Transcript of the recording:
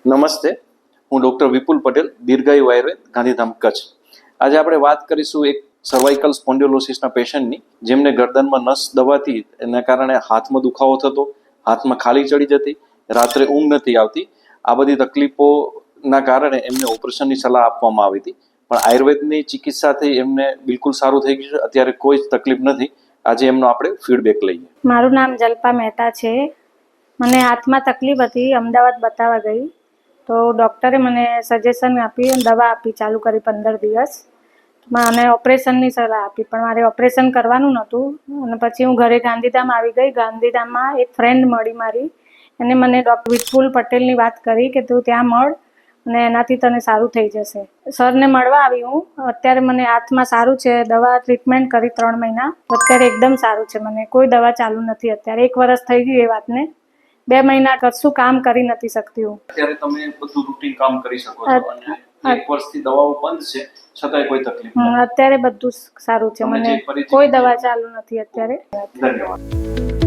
નમસ્તે, હું ડૉક્ટર વિપુલ પટેલ, દીર્ઘાયુ આયુર્વેદ, ગાંધીધામ, કચ્છ. આજે આપણે વાત કરીશું એક સર્વાઇકલ સ્પોન્ડિલોસિસના પેશન્ટની, જેમને ગરદનમાં નસ દબાતી એના કારણે હાથમાં દુખાવો થતો, હાથમાં ખાલી ચડી જતી, રાત્રે ઊંઘ નથી આવતી. આ બધી તકલીફોના કારણે એમને ઓપરેશનની સલાહ આપવામાં આવી હતી, પણ આયુર્વેદની ચિકિત્સાથી એમને બિલકુલ સારું થઈ ગયું છે. અત્યારે કોઈ જ તકલીફ નથી. આજે એમનો આપણે ફીડબેક લઈએ. મારું નામ જલ્પા મહેતા છે. મને હાથમાં તકલીફ હતી, અમદાવાદ બતાવવા ગઈ તો ડૉક્ટરે મને સજેશન આપી, દવા આપી, ચાલુ કરી 15 દિવસ. મને ઓપરેશનની સલાહ આપી, પણ મારે ઓપરેશન કરવાનું નહોતું. અને પછી હું ઘરે ગાંધીધામ આવી ગઈ. ગાંધીધામમાં એક ફ્રેન્ડ મળી મારી, એને મને ડૉક્ટર વિપુલ પટેલની વાત કરી કે તું ત્યાં મળ અને એનાથી તને સારું થઈ જશે. સરને મળવા આવી હું. અત્યારે મને હાથમાં સારું છે. દવા ટ્રીટમેન્ટ કરી 3 મહિના, અત્યારે એકદમ સારું છે. મને કોઈ દવા ચાલુ નથી. અત્યારે 1 વર્ષ થઈ ગયું એ વાતને. 2 મહિના કશું કામ કરી નથી શકતી હું. અત્યારે તમે બધું રૂટીન કામ કરી શકો છો અને 1 વર્ષથી દવાઓ બંધ છે, છતાંય કોઈ તકલીફ નથી. અત્યારે બધું સારું છે. મને કોઈ દવા ચાલુ નથી અત્યારે. ધન્યવાદ.